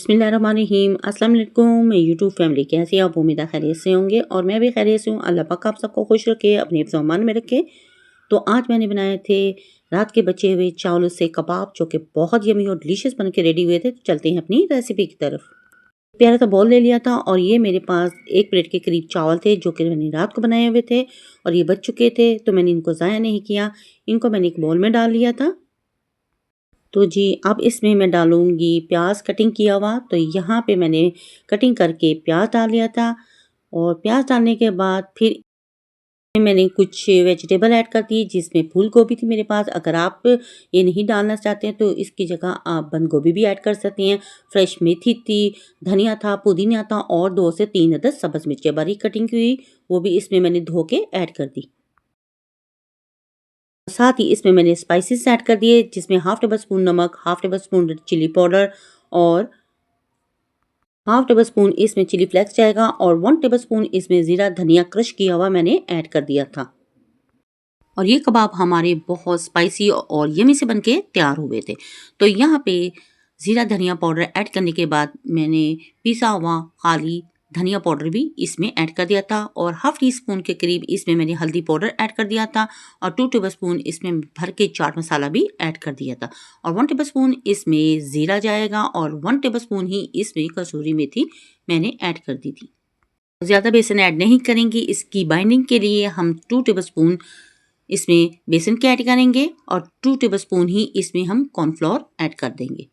बिस्मिल्लाहिर्रहमानिर्रहीम। अस्सलाम वालेकुम। मैं यूट्यूब फैमिली कैसे आप उम्मीद है खैरियत से होंगे और मैं भी खैरियत से हूँ। अल्लाह पाक आप सबको खुश रखे, अपने हिफ्ज़ व अमान में रखे। तो आज मैंने बनाए थे रात के बचे हुए चावलों से कबाब, जो कि बहुत यमी और डिलीशियस बन के रेडी हुए थे। तो चलते हैं अपनी रेसिपी की तरफ। प्यारा सा बॉल ले लिया था और ये मेरे पास 1 प्लेट के करीब चावल थे, जो कि मैंने रात को बनाए हुए थे और ये बच चुके थे। तो मैंने इनको ज़ाया नहीं किया, इनको मैंने एक बॉल में डाल लिया था। तो जी अब इसमें मैं डालूँगी प्याज कटिंग किया हुआ। तो यहाँ पे मैंने कटिंग करके प्याज डाल लिया था और प्याज डालने के बाद फिर मैंने कुछ वेजिटेबल ऐड कर दी, जिसमें फूल गोभी थी मेरे पास। अगर आप ये नहीं डालना चाहते हैं तो इसकी जगह आप बंद गोभी भी ऐड कर सकती हैं। फ्रेश मेथी थी, धनिया था, पुदीना था और 2 से 3 अदद सब्ज़ मिर्चें बारीक कटिंग की हुई, वो भी इसमें मैंने धो के ऐड कर दी। साथ ही इसमें मैंने स्पाइसेस ऐड कर दिए, जिसमें हाफ टेबल स्पून नमक, half tablespoon chilli powder और हाफ टेबल स्पून इसमें चिली फ्लेक्स जाएगा और 1 टेबल स्पून इसमें ज़ीरा धनिया क्रश किया हुआ मैंने ऐड कर दिया था। और ये कबाब हमारे बहुत स्पाइसी और यमी से बनके तैयार हुए थे। तो यहाँ पे ज़ीरा धनिया पाउडर ऐड करने के बाद मैंने पिसा हुआ काली धनिया पाउडर भी इसमें ऐड कर दिया था और हाफ टी स्पून के करीब इसमें मैंने हल्दी पाउडर ऐड कर दिया था और 2 टेबल स्पून इसमें भर के चाट मसाला भी ऐड कर दिया था और 1 टेबल स्पून इसमें ज़ीरा जाएगा और 1 टेबल स्पून ही इसमें कसूरी मेथी मैंने ऐड कर दी थी। ज़्यादा बेसन ऐड नहीं करेंगे, इसकी बाइंडिंग के लिए हम 2 टेबल स्पून इसमें बेसन के ऐड करेंगे और 2 टेबल स्पून ही इसमें हम कॉर्नफ्लोर ऐड कर देंगे।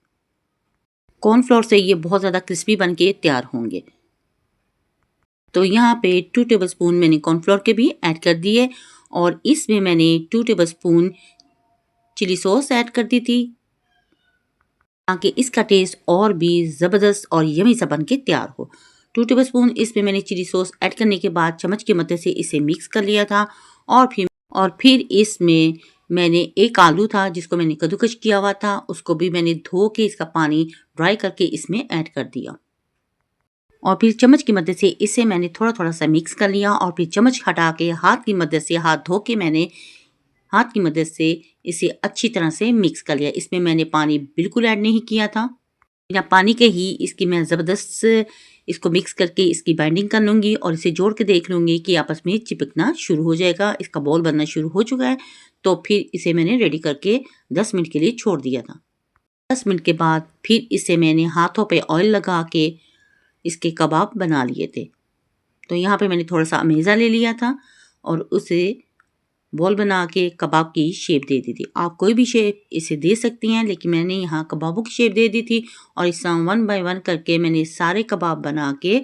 कॉर्नफ्लोर से ये बहुत ज़्यादा क्रिस्पी बन के तैयार होंगे। तो यहाँ पे 2 टेबल स्पून मैंने कॉर्नफ्लोर के भी ऐड कर दिए और इसमें मैंने 2 tablespoon chilli sauce add कर दी थी, ताकि इसका टेस्ट और भी ज़बरदस्त और यमी सा बन के तैयार हो। 2 टेबल स्पून इसमें मैंने चिली सॉस ऐड करने के बाद चम्मच की मदद से इसे मिक्स कर लिया था और फिर इसमें मैंने एक आलू था जिसको मैंने कद्दूकस किया हुआ था, उसको भी मैंने धो के इसका पानी ड्राई करके इसमें ऐड कर दिया और फिर चम्मच की मदद से इसे मैंने थोड़ा थोड़ा सा मिक्स कर लिया और फिर चम्मच हटा के हाथ की मदद से हाथ धो के मैंने हाथ की मदद से इसे अच्छी तरह से मिक्स कर लिया। इसमें मैंने पानी बिल्कुल ऐड नहीं किया था, बिना पानी के ही इसकी मैं ज़बरदस्त इसको मिक्स करके इसकी बाइंडिंग कर लूँगी और इसे जोड़ के देख लूँगी कि आपस में चिपकना शुरू हो जाएगा। इसका बॉल बनना शुरू हो चुका है, तो फिर इसे मैंने रेडी करके 10 मिनट के लिए छोड़ दिया था। 10 मिनट के बाद फिर इसे मैंने हाथों पे ऑयल लगा के इसके कबाब बना लिए थे। तो यहाँ पे मैंने थोड़ा सा अमेज़ा ले लिया था और उसे बॉल बना के कबाब की शेप दे दी थी। आप कोई भी शेप इसे दे सकती हैं, लेकिन मैंने यहाँ कबाबों की शेप दे दी थी और इस तरह 1 बाय 1 करके मैंने सारे कबाब बना के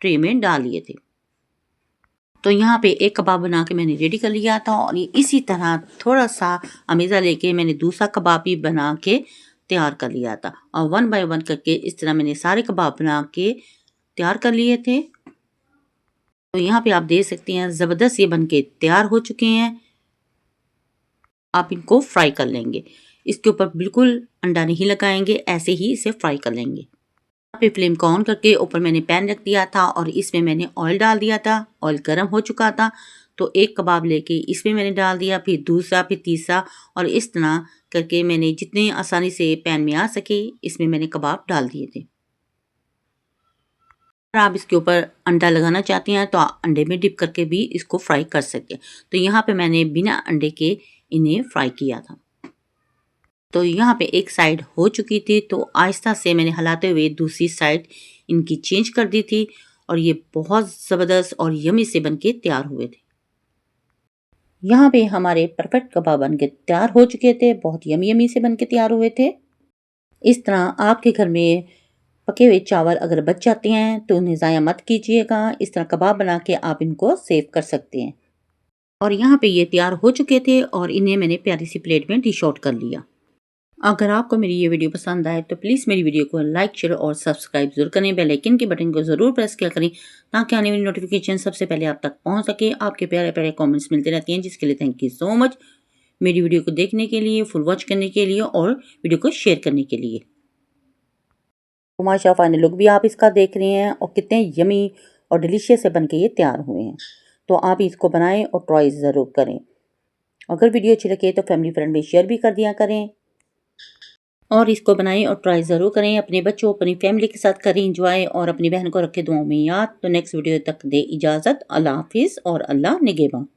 ट्रे में डाल लिए थे। तो यहाँ पे एक कबाब बना के मैंने रेडी कर लिया था और इसी तरह थोड़ा सा अमेज़ा लेके मैंने दूसरा कबाब भी बना के तैयार कर लिया था और 1 बाय 1 करके इस तरह मैंने सारे कबाब बना के तैयार कर लिए थे। तो यहाँ पे आप देख सकते हैं ज़बरदस्त ये बन के तैयार हो चुके हैं। आप इनको फ्राई कर लेंगे, इसके ऊपर बिल्कुल अंडा नहीं लगाएंगे, ऐसे ही इसे फ्राई कर लेंगे। यहाँ पे फ्लेम को ऑन करके ऊपर मैंने पैन रख दिया था और इसमें मैंने ऑयल डाल दिया था। ऑयल गर्म हो चुका था तो एक कबाब लेके इसमें मैंने डाल दिया, फिर दूसरा, फिर तीसरा और इस तरह करके मैंने जितने आसानी से पैन में आ सके इसमें मैंने कबाब डाल दिए थे। अगर आप इसके ऊपर अंडा लगाना चाहती हैं तो आप अंडे में डिप करके भी इसको फ्राई कर सकते हैं। तो यहाँ पे मैंने बिना अंडे के इन्हें फ्राई किया था। तो यहाँ पे एक साइड हो चुकी थी तो आहिस्ता से मैंने हिलाते हुए दूसरी साइड इनकी चेंज कर दी थी और ये बहुत ज़बरदस्त और यमी से बनके तैयार हुए थे। यहाँ पे हमारे परफेक्ट कबाब बनके तैयार हो चुके थे, बहुत यमी यमी से बनके तैयार हुए थे। इस तरह आपके घर में पके हुए चावल अगर बच जाते हैं तो उन्हें ज़ाया मत कीजिएगा। इस तरह कबाब बना के आप इनको सेव कर सकते हैं। और यहाँ पे ये तैयार हो चुके थे और इन्हें मैंने प्यारी सी प्लेट में डिश आउट कर लिया। अगर आपको मेरी ये वीडियो पसंद आए तो प्लीज़ मेरी वीडियो को लाइक, शेयर और सब्सक्राइब जरूर करें। बेल आइकन के बटन को ज़रूर प्रेस किया करें ताकि आने वाली नोटिफिकेशन सबसे पहले आप तक पहुँच सके। आपके प्यारे प्यारे कमेंट्स मिलते रहते हैं, जिसके लिए थैंक यू सो मच। मेरी वीडियो को देखने के लिए, फुल वॉच करने के लिए और वीडियो को शेयर करने के लिए। तो माशा फाइनल लुक भी आप इसका देख रहे हैं और कितने यमी और डिलीशियस से बनके ये तैयार हुए हैं। तो आप इसको बनाएं और ट्राई ज़रूर करें। अगर वीडियो अच्छी लगे तो फैमिली फ्रेंड में शेयर भी कर दिया करें। और इसको बनाएं और ट्राई ज़रूर करें। अपने बच्चों, अपनी फैमिली के साथ करें इंजॉय और अपनी बहन को रखें दुआओं में याद। तो नेक्स्ट वीडियो तक दे इजाज़त। अल्लाह हाफिज़ और अल्लाह निगहबान।